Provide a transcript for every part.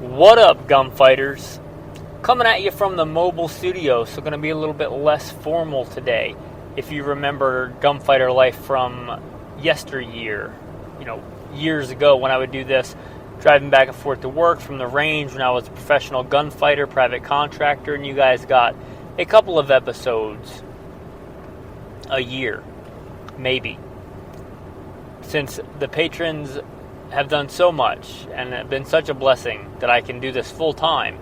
What up, gunfighters? Coming at you from the mobile studio, so going to be a little bit less formal today. If you remember gunfighter life from yesteryear, years ago when I would do this, driving back and forth to work from the range when I was a professional gunfighter, private contractor, and you guys got a couple of episodes a year, maybe. Since the patrons have done so much and have been such a blessing that I can do this full time,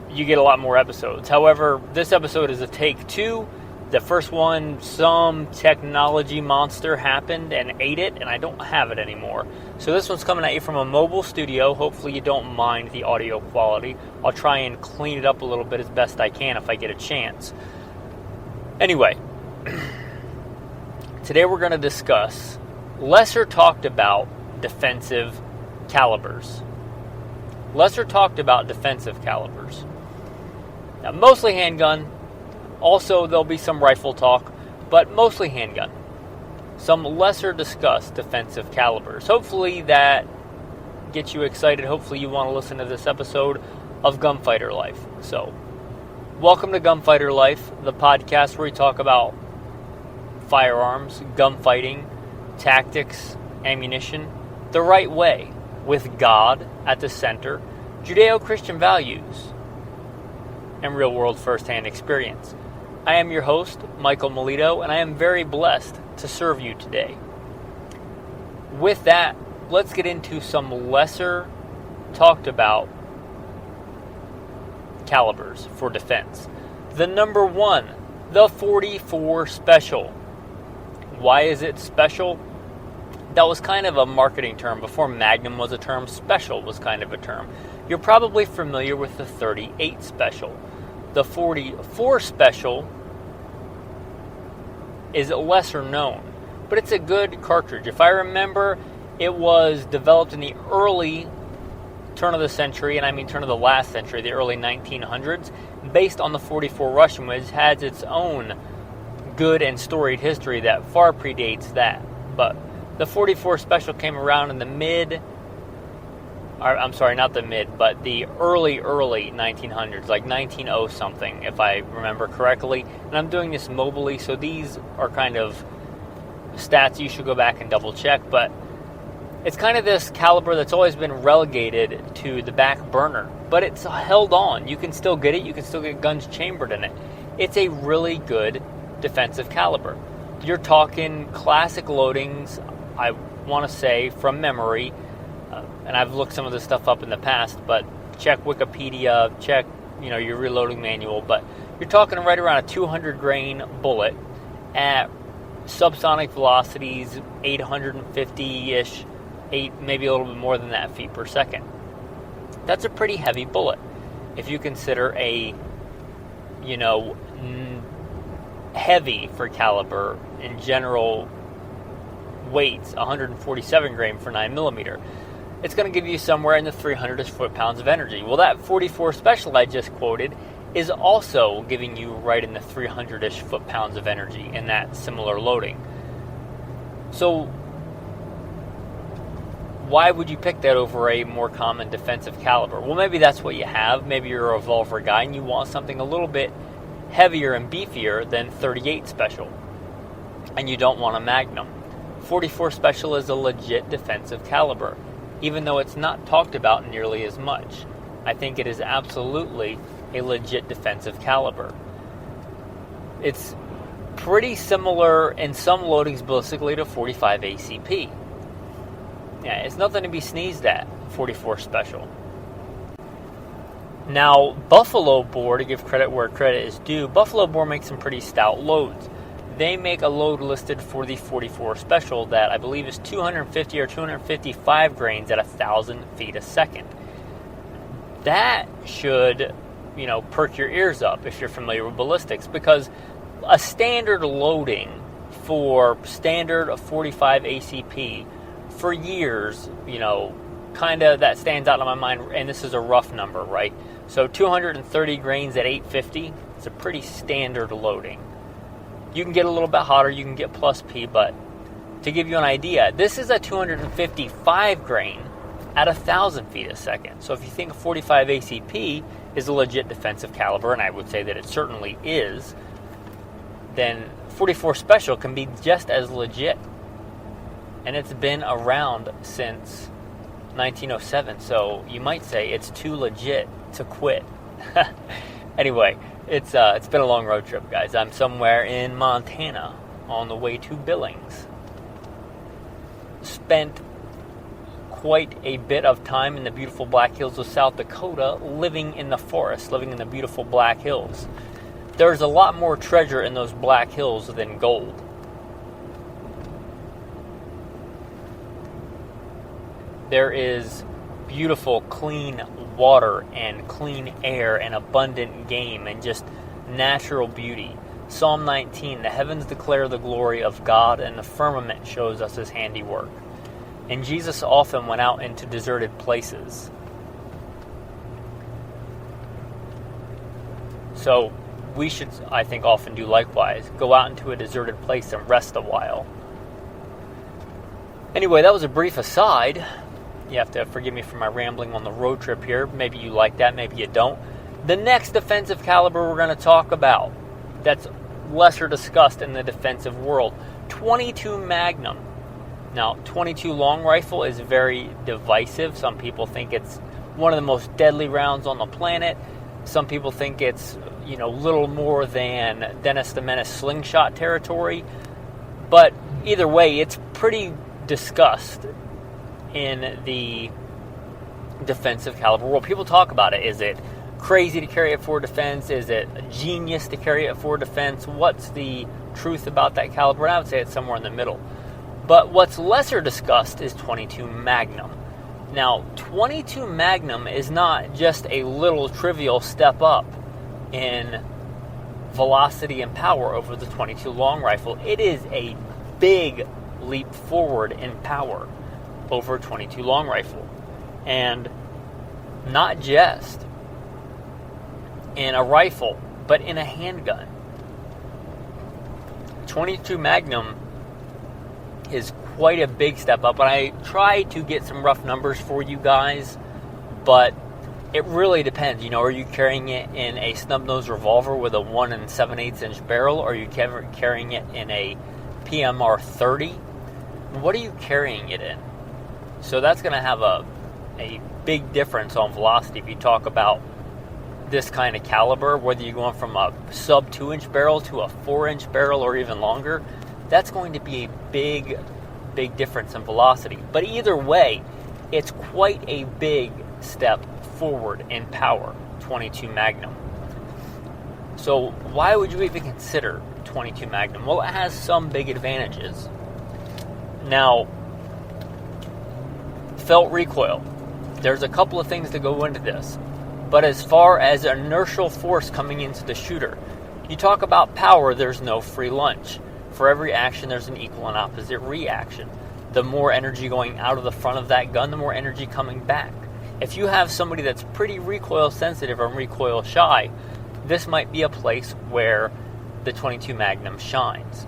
you get a lot more episodes. However, this episode is a take 2. The first one, some technology monster happened and ate it, and I don't have it anymore. So this one's coming at you from a mobile studio. Hopefully you don't mind the audio quality. I'll try and clean it up a little bit as best I can if I get a chance. Anyway, today we're going to discuss lesser talked about defensive calibers. Lesser talked about defensive calibers. Now, mostly handgun. Also, there'll be some rifle talk, but mostly handgun. Some lesser discussed defensive calibers. Hopefully that gets you excited. Hopefully you want to listen to this episode of Gunfighter Life. So, welcome to Gunfighter Life, the podcast where we talk about firearms, gunfighting, tactics, ammunition, the right way, with God at the center, Judeo-Christian values, and real-world first-hand experience. I am your host, Michael Milito, and I am very blessed to serve you today. With that, let's get into some lesser talked about calibers for defense. The number one, the 44 Special. Why is it special? That was kind of a marketing term. Before Magnum was a term, Special was kind of a term. You're probably familiar with the 38 Special. The 44 Special is lesser known, but it's a good cartridge. If I remember, it was developed in the early turn of the century, and I mean turn of the last century, the early 1900s, based on the 44 Russian, which has its own good and storied history that far predates that. But the 44 Special came around in the the early 1900s, like 1900 something, if I remember correctly. And I'm doing this mobily, so these are kind of stats you should go back and double check. But it's kind of this caliber that's always been relegated to the back burner, but it's held on. You can still get it. You can still get guns chambered in it. It's a really good defensive caliber. You're talking classic loadings, I want to say, from memory, and I've looked some of this stuff up in the past, but check Wikipedia, check your reloading manual, but you're talking right around a 200 grain bullet at subsonic velocities, 850-ish, maybe a little bit more than that feet per second. That's a pretty heavy bullet. If you consider a, heavy for caliber in general weights, 147 grain for 9mm, it's going to give you somewhere in the 300-ish foot-pounds of energy. Well, that 44 Special I just quoted is also giving you right in the 300-ish foot-pounds of energy in that similar loading. So why would you pick that over a more common defensive caliber? Well, maybe that's what you have. Maybe you're a revolver guy and you want something a little bit heavier and beefier than 38 Special, and you don't want a Magnum. 44 Special is a legit defensive caliber, even though it's not talked about nearly as much. I think it is absolutely a legit defensive caliber. It's pretty similar in some loadings ballistically to 45 ACP. Yeah, it's nothing to be sneezed at, 44 Special. Now, Buffalo Bore, to give credit where credit is due, Buffalo Bore makes some pretty stout loads. They make a load listed for the 44 Special that I believe is 250 or 255 grains at 1,000 feet a second. That should, perk your ears up if you're familiar with ballistics, because a standard loading for standard 45 ACP for years, kind of that stands out in my mind, and this is a rough number, right? So 230 grains at 850 is a pretty standard loading. You can get a little bit hotter, you can get plus P, but to give you an idea, this is a 255 grain at 1,000 feet a second. So if you think 45 ACP is a legit defensive caliber, and I would say that it certainly is, then 44 Special can be just as legit. And it's been around since 1907, so you might say it's too legit to quit. Anyway, it's been a long road trip, guys. I'm somewhere in Montana on the way to Billings. Spent quite a bit of time in the beautiful Black Hills of South Dakota, living in the forest, living in the beautiful Black Hills. There's a lot more treasure in those Black Hills than gold. There is beautiful, clean water and clean air and abundant game and just natural beauty. Psalm 19, the heavens declare the glory of God and the firmament shows us his handiwork. And Jesus often went out into deserted places. So we should, I think, often do likewise. Go out into a deserted place and rest a while. Anyway, that was a brief aside. You have to forgive me for my rambling on the road trip here. Maybe you like that, maybe you don't. The next defensive caliber we're going to talk about, that's lesser discussed in the defensive world, 22 Magnum. Now, 22 long rifle is very divisive. Some people think it's one of the most deadly rounds on the planet. Some people think it's, little more than Dennis the Menace slingshot territory. But either way, it's pretty discussed in the defensive caliber world. People talk about it. Is it crazy to carry it for defense? Is it a genius to carry it for defense? What's the truth about that caliber? And I would say it's somewhere in the middle. But what's lesser discussed is 22 Magnum. Now, 22 Magnum is not just a little trivial step up in velocity and power over the 22 long rifle. It is a big leap forward in power over 22 long rifle. And not just in a rifle, but in a handgun. 22 Magnum is quite a big step up, and I try to get some rough numbers for you guys, but it really depends. Are you carrying it in a snub-nosed revolver with a 1 7/8 inch barrel, or are you carrying it in a PMR 30? What are you carrying it in? So that's going to have a big difference on velocity if you talk about this kind of caliber, whether you're going from a sub 2-inch barrel to a 4-inch barrel or even longer. That's going to be a big difference in velocity. But either way, it's quite a big step forward in power, 22 Magnum. So why would you even consider 22 Magnum? Well, it has some big advantages. Now, felt recoil. There's a couple of things that go into this. But as far as inertial force coming into the shooter, you talk about power, there's no free lunch. For every action, there's an equal and opposite reaction. The more energy going out of the front of that gun, the more energy coming back. If you have somebody that's pretty recoil sensitive or recoil shy, this might be a place where the 22 Magnum shines.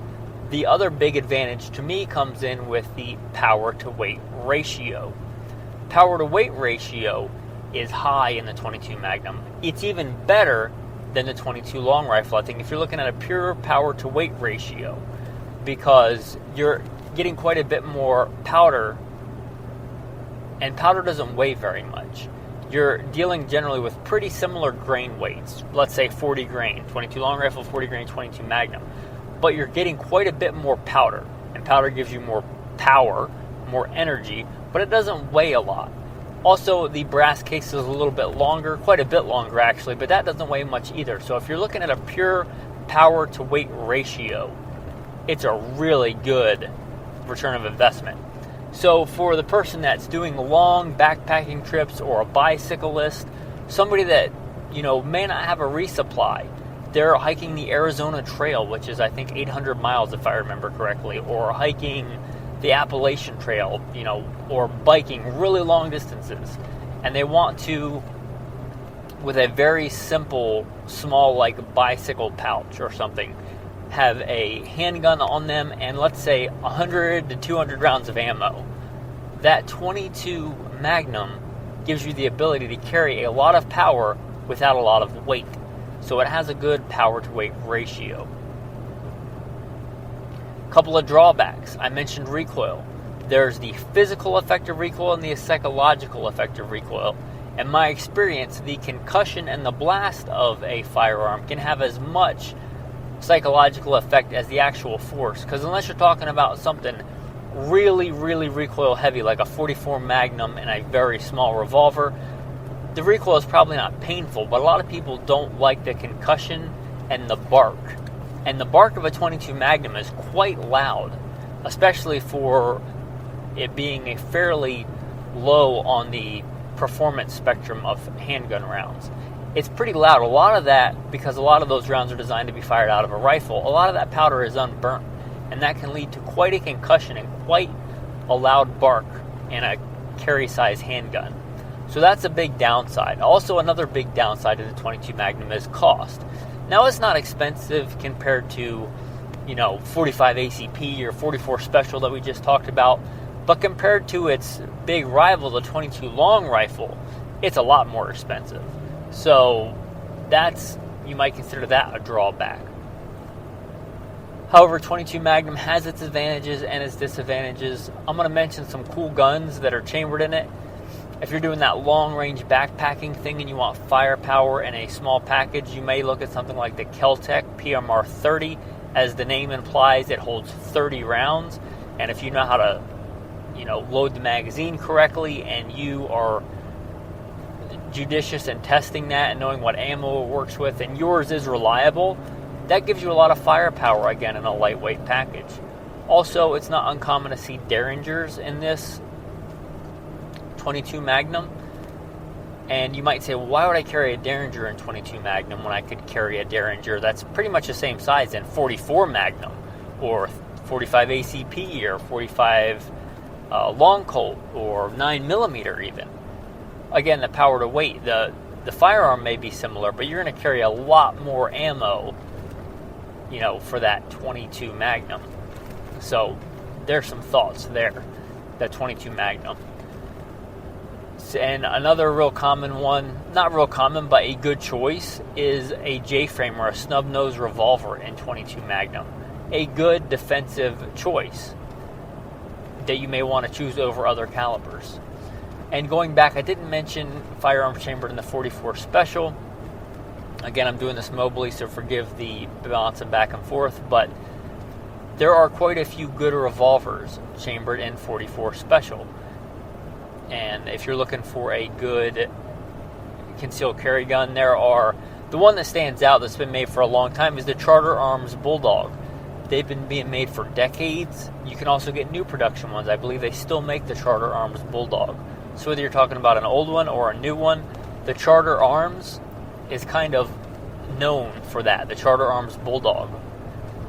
The other big advantage to me comes in with the power to weight ratio. Power to weight ratio is high in the 22 Magnum. It's even better than the 22 long rifle, I think, if you're looking at a pure power to weight ratio, because you're getting quite a bit more powder, and powder doesn't weigh very much. You're dealing generally with pretty similar grain weights, let's say 40 grain, 22 long rifle, 40 grain, 22 Magnum, but you're getting quite a bit more powder, and powder gives you more power, more energy, but it doesn't weigh a lot. Also, the brass case is a little bit longer, quite a bit longer actually, but that doesn't weigh much either. So if you're looking at a pure power to weight ratio, it's a really good return of investment. So for the person that's doing long backpacking trips, or a bicyclist, somebody that may not have a resupply, they're hiking the Arizona Trail, which is I think 800 miles if I remember correctly, or hiking the Appalachian Trail, or biking really long distances, and they want to, with a very simple, small, like bicycle pouch or something, have a handgun on them and let's say 100 to 200 rounds of ammo. that 22 Magnum gives you the ability to carry a lot of power without a lot of weight. So it has a good power to weight ratio. Couple of drawbacks. I mentioned recoil. There's the physical effective recoil and the psychological effective recoil. In my experience, the concussion and the blast of a firearm can have as much psychological effect as the actual force. Because unless you're talking about something really, really recoil heavy, like a 44 Magnum and a very small revolver, the recoil is probably not painful, but a lot of people don't like the concussion and the bark. And the bark of a 22 Magnum is quite loud, especially for it being a fairly low on the performance spectrum of handgun rounds. It's pretty loud. A lot of that, because a lot of those rounds are designed to be fired out of a rifle, a lot of that powder is unburnt, and that can lead to quite a concussion and quite a loud bark in a carry size handgun. So that's a big downside. Also, another big downside to the 22 Magnum is cost. Now, it's not expensive compared to, 45 ACP or 44 Special that we just talked about, but compared to its big rival, the 22 Long Rifle, it's a lot more expensive. So you might consider that a drawback. However, 22 Magnum has its advantages and its disadvantages. I'm going to mention some cool guns that are chambered in it. If you're doing that long-range backpacking thing and you want firepower in a small package, you may look at something like the Kel-Tec PMR 30. As the name implies, it holds 30 rounds. And if you know how to, load the magazine correctly and you are judicious in testing that and knowing what ammo it works with, and yours is reliable, that gives you a lot of firepower, again, in a lightweight package. Also, it's not uncommon to see Derringers in this 22 Magnum. And you might say, well, why would I carry a Derringer in 22 Magnum when I could carry a Derringer that's pretty much the same size in 44 Magnum or 45 ACP or 45 Long Colt or 9mm even? Again, the power to weight, the firearm may be similar, but you're going to carry a lot more ammo, for that 22 Magnum. So there's some thoughts there, that 22 Magnum. And another real common one, not real common, but a good choice, is a J-frame or a snub-nose revolver in 22 Magnum. A good defensive choice that you may want to choose over other calibers. And going back, I didn't mention firearms chambered in the 44 Special. Again, I'm doing this mobily, so forgive the bouncing back and forth, but there are quite a few good revolvers chambered in 44 Special. And if you're looking for a good concealed carry gun, the one that stands out that's been made for a long time is the Charter Arms Bulldog. They've been being made for decades. You can also get new production ones. I believe they still make the Charter Arms Bulldog. So whether you're talking about an old one or a new one, the Charter Arms is kind of known for that, the Charter Arms Bulldog.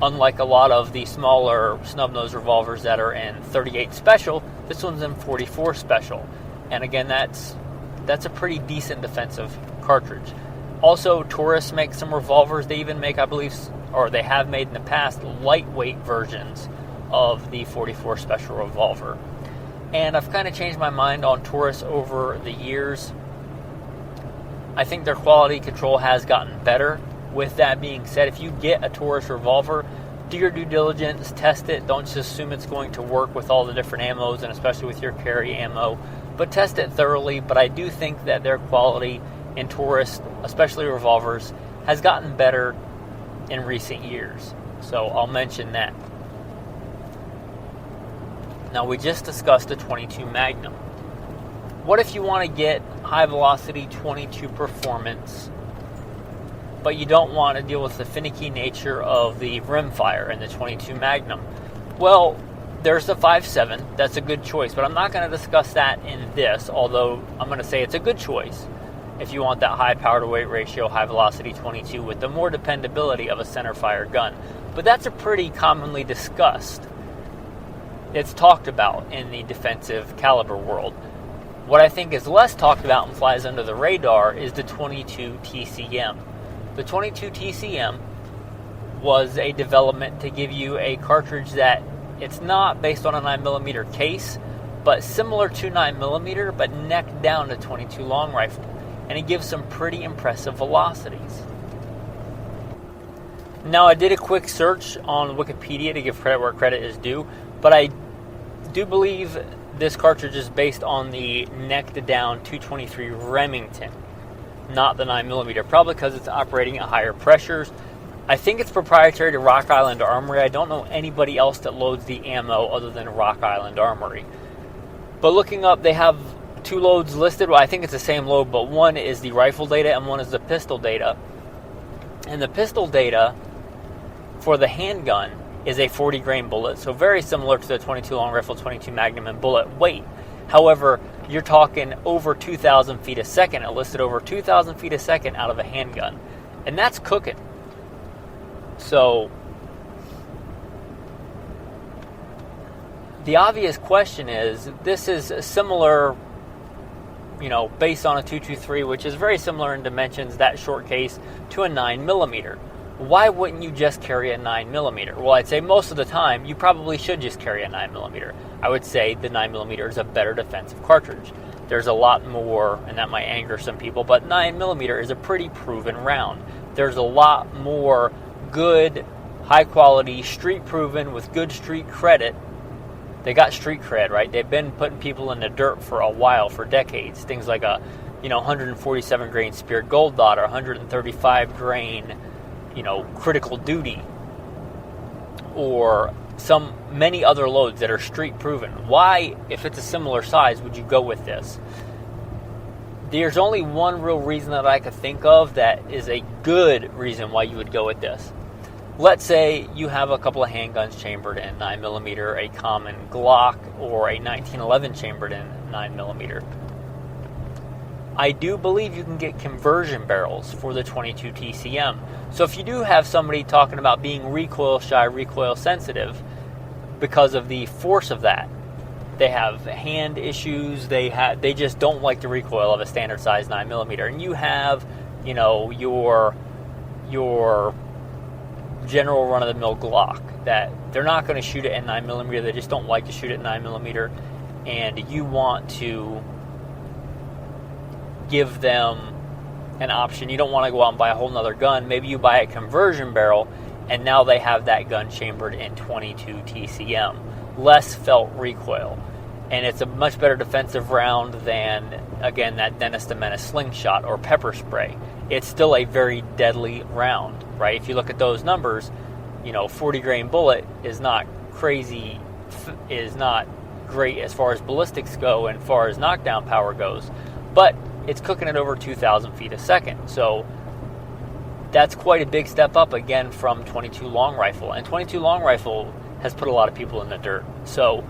Unlike a lot of the smaller snub-nose revolvers that are in 38 Special, this one's in 44 Special. And again, that's a pretty decent defensive cartridge. Also, Taurus makes some revolvers. They even make, I believe, or they have made in the past, lightweight versions of the 44 Special revolver. And I've kind of changed my mind on Taurus over the years. I think their quality control has gotten better. With that being said, if you get a Taurus revolver, do your due diligence, test it. Don't just assume it's going to work with all the different ammos, and especially with your carry ammo. But test it thoroughly. But I do think that their quality in Taurus, especially revolvers, has gotten better in recent years. So I'll mention that. Now, we just discussed the 22 Magnum. What if you want to get high velocity 22 performance, but you don't want to deal with the finicky nature of the rimfire in the 22 Magnum? Well, there's the 5.7. That's a good choice, but I'm not going to discuss that in this, although I'm going to say it's a good choice if you want that high power to weight ratio, high velocity 22 with the more dependability of a center fire gun. But that's a pretty commonly discussed. It's talked about in the defensive caliber world. What I think is less talked about and flies under the radar is the 22 TCM. The 22 TCM was a development to give you a cartridge that it's not based on a 9mm case, but similar to 9mm, but neck down to 22 long rifle. And it gives some pretty impressive velocities. Now, I did a quick search on Wikipedia to give credit where credit is due, but I do believe this cartridge is based on the neck-to-down 223 Remington, not the 9mm, probably because it's operating at higher pressures. I think it's proprietary to Rock Island Armory. I don't know anybody else that loads the ammo other than Rock Island Armory. But looking up, they have 2 loads listed. Well, I think it's the same load, but one is the rifle data and one is the pistol data. And the pistol data for the handgun is a 40 grain bullet, so very similar to the 22 long rifle, 22 Magnum and bullet weight. However, you're talking over 2,000 feet a second. It listed over 2,000 feet a second out of a handgun. And that's cooking. So, the obvious question is, this is similar, based on a 223, which is very similar in dimensions, that short case, to a 9mm. Why wouldn't you just carry a 9mm? Well, I'd say most of the time, you probably should just carry a 9mm. I would say the 9mm is a better defensive cartridge. There's a lot more, and that might anger some people, but 9mm is a pretty proven round. There's a lot more good, high-quality, street-proven, with good street credit. They got street cred, right? They've been putting people in the dirt for a while, for decades. Things like a, 147 grain Spirit Gold Dot or 135 grain, critical duty, or many other loads that are street proven. Why, if it's a similar size, would you go with this? There's only one real reason that I could think of that is a good reason why you would go with this. Let's say you have a couple of handguns chambered in 9mm, a common Glock, or a 1911 chambered in 9mm. I do believe you can get conversion barrels for the 22 TCM. So if you do have somebody talking about being recoil shy, recoil sensitive, because of the force of that, they have hand issues, they just don't like the recoil of a standard size 9mm, and you have, your general run-of-the-mill Glock that they're not going to shoot it in 9mm, they just don't like to shoot it in 9mm, and you want to give them an option. You don't want to go out and buy a whole nother gun. Maybe you buy a conversion barrel, and now they have that gun chambered in 22 TCM. Less felt recoil. And it's a much better defensive round than, again, that Dennis the Menace slingshot or pepper spray. It's still a very deadly round, right? If you look at those numbers, 40 grain bullet is not crazy, is not great as far as ballistics go and as far as knockdown power goes, but it's cooking at over 2,000 feet a second. So that's quite a big step up, again, from 22 long rifle. And 22 long rifle has put a lot of people in the dirt. So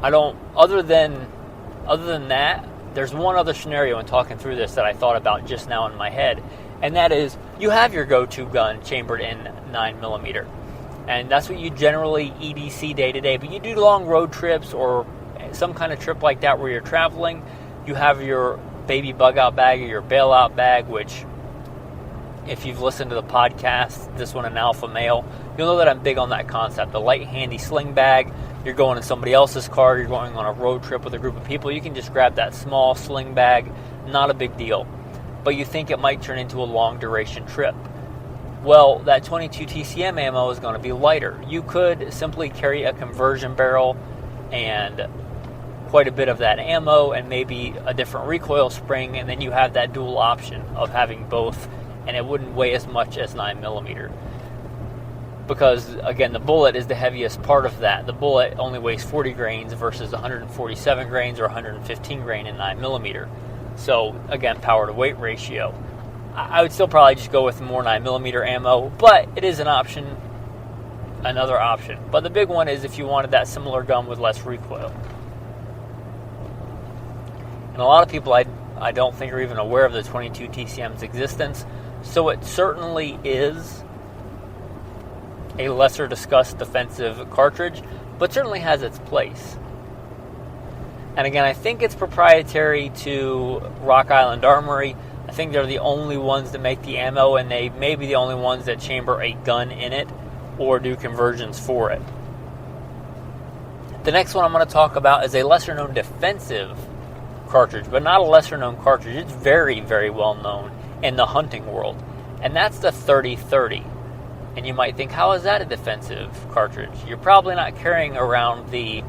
other than that, there's one other scenario in talking through this that I thought about just now in my head, and that is you have your go-to gun chambered in 9mm. And that's what you generally EDC day to day, but you do long road trips or some kind of trip like that where you're traveling, you have your baby bug out bag or your bailout bag, which, if you've listened to the podcast, this one an alpha male, you'll know that I'm big on that concept. The light handy sling bag, you're going in somebody else's car, you're going on a road trip with a group of people, you can just grab that small sling bag, not a big deal. But you think it might turn into a long duration trip. Well, that 22 TCM ammo is going to be lighter. You could simply carry a conversion barrel and quite a bit of that ammo and maybe a different recoil spring, and then you have that dual option of having both, and it wouldn't weigh as much as 9mm. Because, again, the bullet is the heaviest part of that. The bullet only weighs 40 grains versus 147 grains or 115 grain in 9mm. So, again, power to weight ratio. I would still probably just go with more 9mm ammo, but it is an option, another option. But the big one is if you wanted that similar gun with less recoil. And a lot of people I don't think are even aware of the 22 TCM's existence, so it certainly is a lesser discussed defensive cartridge, but certainly has its place. And again, I think it's proprietary to Rock Island Armory. I think they're the only ones that make the ammo, and they may be the only ones that chamber a gun in it or do conversions for it. The next one I'm going to talk about is a lesser-known defensive cartridge, but not a lesser-known cartridge. It's very, very well known in the hunting world, and that's the 30-30. And you might think, how is that a defensive cartridge? You're probably not carrying around the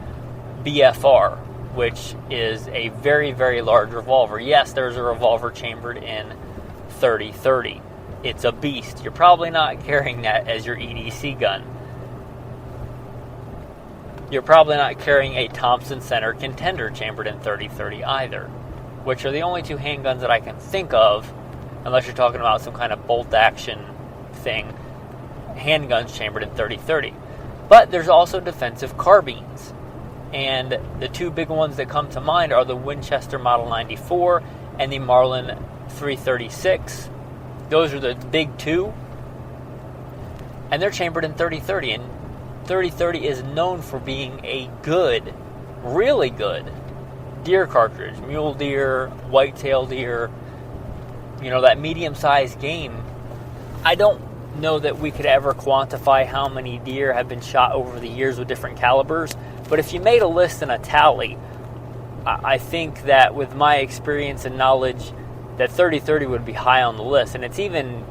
BFR, which is a very, very large revolver. Yes, there's a revolver chambered in 30-30. It's a beast. You're probably not carrying that as your EDC gun. You're probably not carrying a Thompson Center Contender chambered in 30-30 either, which are the only two handguns that I can think of, unless you're talking about some kind of bolt action thing, handguns chambered in 30-30. But there's also defensive carbines, and the two big ones that come to mind are the Winchester Model 94 and the Marlin 336. Those are the big two, and they're chambered in 30-30, and 30-30 is known for being a good, really good deer cartridge. Mule deer, whitetail deer, that medium-sized game. I don't know that we could ever quantify how many deer have been shot over the years with different calibers, but if you made a list and a tally, I think that with my experience and knowledge, that 30-30 would be high on the list, and it's even,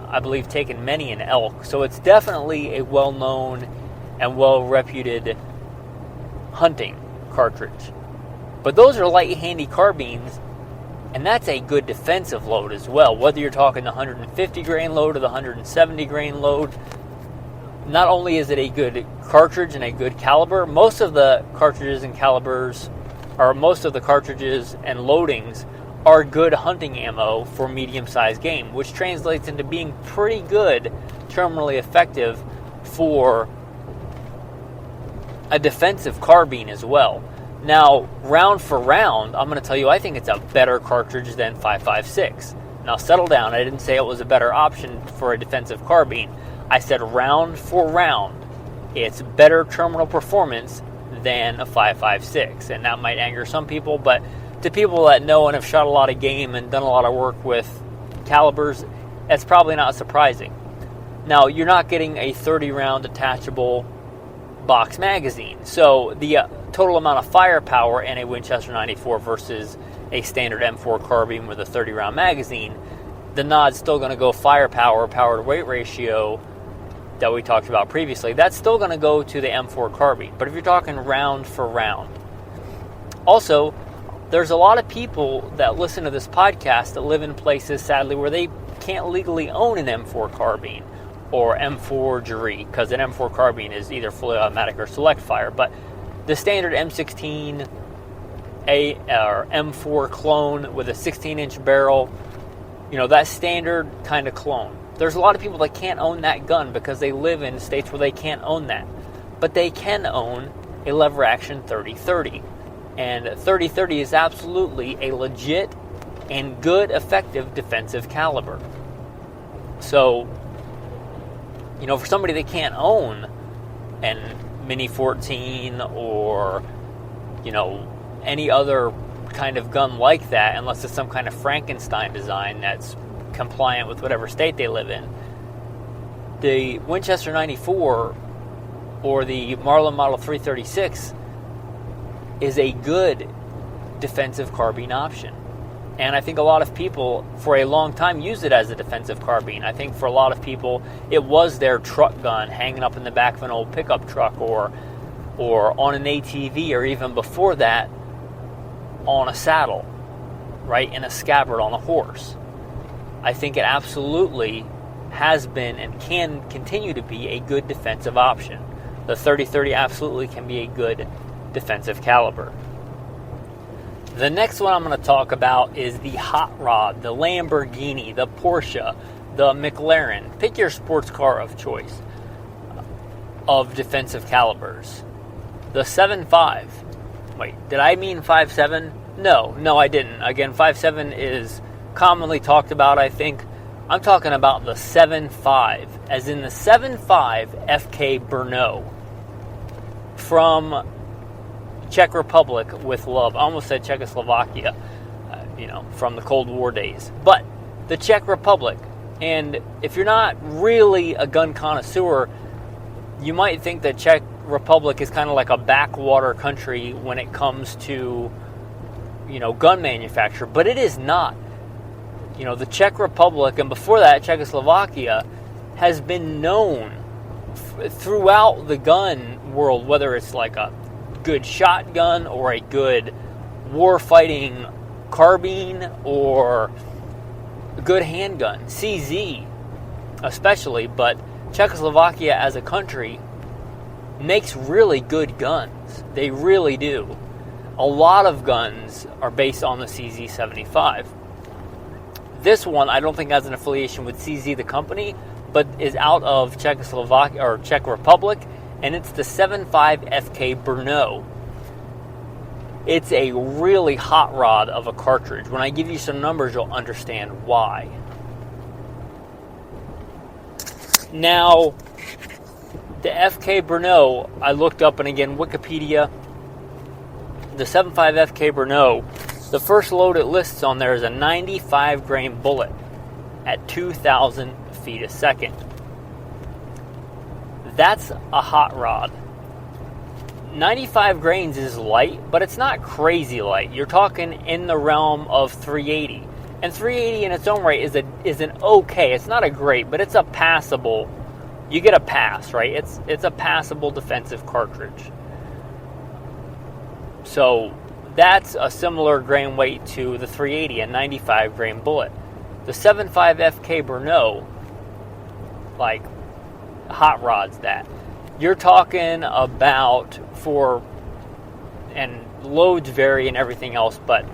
I believe, taken many in elk. So it's definitely a well-known and well-reputed hunting cartridge. But those are light, handy carbines, and that's a good defensive load as well. Whether you're talking the 150 grain load or the 170 grain load, not only is it a good cartridge and a good caliber, most of the cartridges and calibers, or most of the cartridges and loadings are good hunting ammo for medium-sized game, which translates into being pretty good, terminally effective for a defensive carbine as well. Now, round for round, I'm going to tell you I think it's a better cartridge than 5.56. Now, settle down. I didn't say it was a better option for a defensive carbine. I said round for round, it's better terminal performance than a 5.56. And that might anger some people, but to people that know and have shot a lot of game and done a lot of work with calibers, that's probably not surprising. Now, you're not getting a 30-round detachable box magazine. So the total amount of firepower in a Winchester 94 versus a standard M4 carbine with a 30-round magazine, the nod's still going to go firepower, power to weight ratio that we talked about previously. That's still going to go to the M4 carbine. But if you're talking round for round. Also, there's a lot of people that listen to this podcast that live in places, sadly, where they can't legally own an M4 carbine or M4 Jury, because an M4 carbine is either fully automatic or select fire. But the standard M16 or M4 clone with a 16-inch barrel, that standard kind of clone. There's a lot of people that can't own that gun because they live in states where they can't own that. But they can own a lever action 30-30. And 30-30 is absolutely a legit and good, effective defensive caliber. So, for somebody that can't own an Mini 14 or, any other kind of gun like that, unless it's some kind of Frankenstein design that's compliant with whatever state they live in, the Winchester 94 or the Marlin Model 336 is a good defensive carbine option. And I think a lot of people, for a long time, used it as a defensive carbine. I think for a lot of people, it was their truck gun hanging up in the back of an old pickup truck or on an ATV, or even before that, on a saddle, right, in a scabbard on a horse. I think it absolutely has been and can continue to be a good defensive option. The 30-30 absolutely can be a good defensive caliber. The next one I'm going to talk about is the hot rod, the Lamborghini, the Porsche, the McLaren. Pick your sports car of choice of defensive calibers. The 7.5. Wait, did I mean 5.7? No, I didn't. Again, 5.7 is commonly talked about, I think. I'm talking about the 7.5, as in the 7.5 FK Brno from Czech Republic with love. I almost said Czechoslovakia, from the Cold War days. But the Czech Republic. And if you're not really a gun connoisseur, you might think that Czech Republic is kind of like a backwater country when it comes to, gun manufacture, but it is not. The Czech Republic, and before that, Czechoslovakia, has been known throughout the gun world, whether it's like a good shotgun or a good war-fighting carbine or a good handgun, CZ especially, but Czechoslovakia as a country makes really good guns. They really do. A lot of guns are based on the CZ-75. This one, I don't think has an affiliation with CZ, the company, but is out of Czechoslovakia or Czech Republic, and it's the 7.5 FK Brno. It's a really hot rod of a cartridge. When I give you some numbers, you'll understand why. Now, the FK Brno, I looked up, and again, Wikipedia, the 7.5 FK Brno, the first load it lists on there is a 95 grain bullet at 2,000 feet a second. That's a hot rod. 95 grains is light, but it's not crazy light. You're talking in the realm of 380. And 380 in its own right is an okay. It's not a great, but it's a passable. You get a pass, right? It's a passable defensive cartridge. So that's a similar grain weight to the 380, a 95 grain bullet. The 7.5 FK Brno, like hot rods that. You're talking about and loads vary and everything else, but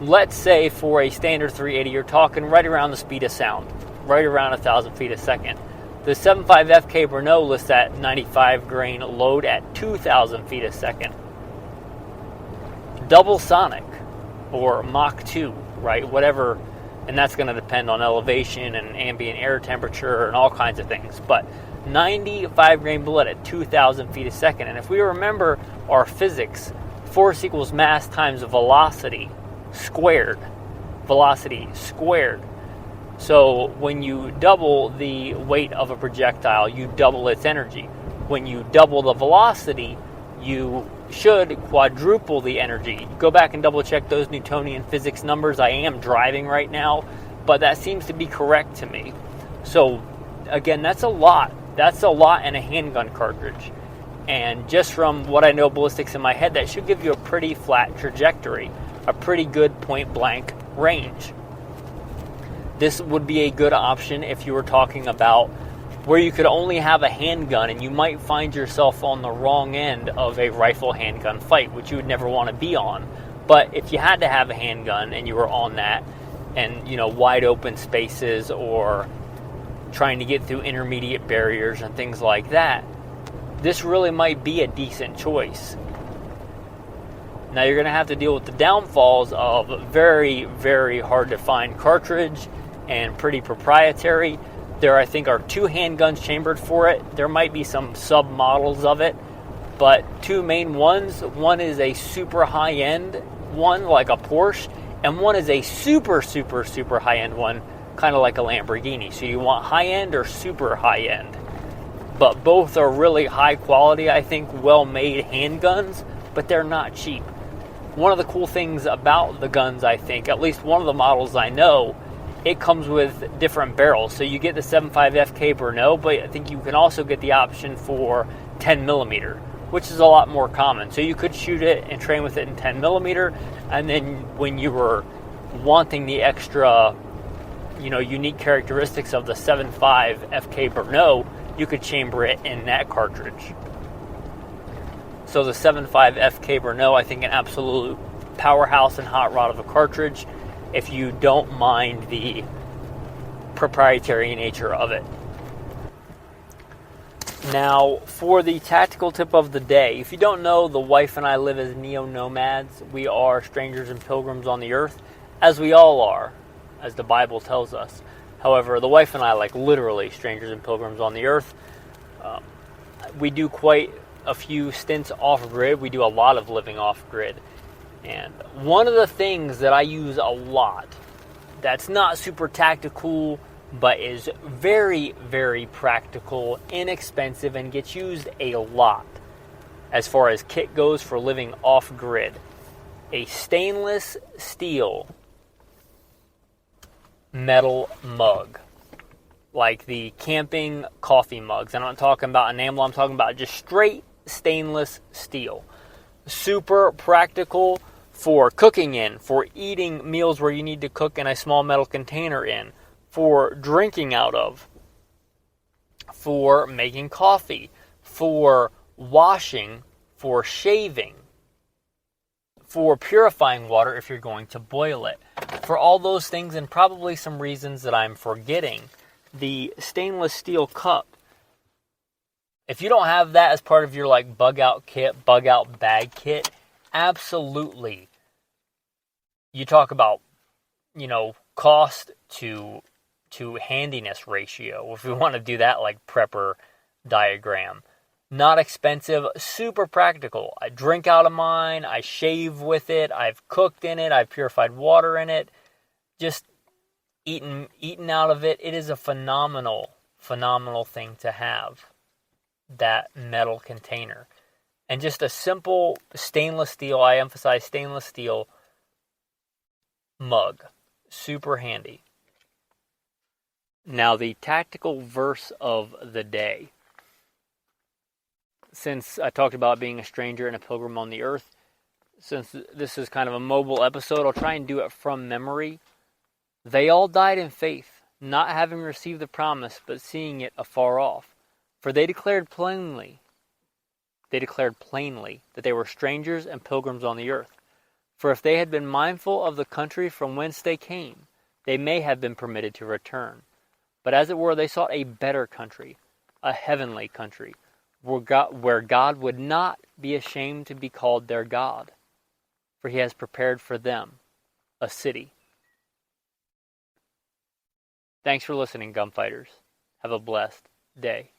let's say for a standard 380, you're talking right around the speed of sound, right around 1,000 feet a second. The 7.5 FK Brno lists that 95 grain load at 2,000 feet a second. Double sonic, or Mach 2, right? Whatever, and that's going to depend on elevation and ambient air temperature and all kinds of things. But 95 grain bullet at 2,000 feet a second. And if we remember our physics, force equals mass times velocity squared. Velocity squared. So when you double the weight of a projectile, you double its energy. When you double the velocity, you should quadruple the energy. Go back and double check those Newtonian physics numbers. I am driving right now, but that seems to be correct to me. So again, that's a lot. That's a lot in a handgun cartridge. And just from what I know ballistics in my head, that should give you a pretty flat trajectory, a pretty good point blank range. This would be a good option if you were talking about where you could only have a handgun and you might find yourself on the wrong end of a rifle handgun fight, which you would never want to be on. But if you had to have a handgun and you were on that and, wide open spaces or trying to get through intermediate barriers and things like that, this really might be a decent choice. Now you're going to have to deal with the downfalls of very, very hard to find cartridge and pretty proprietary. There, I think, are 2 handguns chambered for it. There might be some sub-models of it, but 2 main ones. One is a super high-end one, like a Porsche, and one is a super, super, super high-end one, kind of like a Lamborghini. So you want high-end or super high-end. But both are really high-quality, I think, well-made handguns, but they're not cheap. One of the cool things about the guns, I think, at least one of the models I know, it comes with different barrels. So you get the 7.5 FK Brno, but I think you can also get the option for 10 millimeter, which is a lot more common. So you could shoot it and train with it in 10 millimeter, and then when you were wanting the extra, unique characteristics of the 7.5 FK Brno, you could chamber it in that cartridge. So the 7.5 FK Brno, I think, an absolute powerhouse and hot rod of a cartridge, if you don't mind the proprietary nature of it. Now, for the tactical tip of the day, if you don't know, the wife and I live as neo-nomads. We are strangers and pilgrims on the earth, as we all are, as the Bible tells us. However, the wife and I, literally strangers and pilgrims on the earth. We do quite a few stints off-grid. We do a lot of living off-grid. And one of the things that I use a lot that's not super tactical, but is very, very practical, inexpensive, and gets used a lot as far as kit goes for living off-grid. A stainless steel metal mug, like the camping coffee mugs. I'm not talking about enamel, I'm talking about just straight stainless steel. Super practical for cooking in, for eating meals where you need to cook in a small metal container in, for drinking out of, for making coffee, for washing, for shaving, for purifying water if you're going to boil it. For all those things and probably some reasons that I'm forgetting, the stainless steel cup, if you don't have that as part of your like bug out kit, bug out bag kit, absolutely. You talk about, cost to handiness ratio, if we want to do that like prepper diagram. Not expensive, super practical. I drink out of mine, I shave with it, I've cooked in it, I've purified water in it, just eaten out of it. It is a phenomenal thing to have, that metal container. And just a simple stainless steel, I emphasize stainless steel mug. Super handy. Now the tactical verse of the day. Since I talked about being a stranger and a pilgrim on the earth, since this is kind of a mobile episode, I'll try and do it from memory. They all died in faith, not having received the promise, but seeing it afar off. For they declared plainly that they were strangers and pilgrims on the earth. For if they had been mindful of the country from whence they came, they may have been permitted to return. But as it were, they sought a better country, a heavenly country, where God would not be ashamed to be called their God, for he has prepared for them a city. Thanks for listening, gunfighters. Have a blessed day.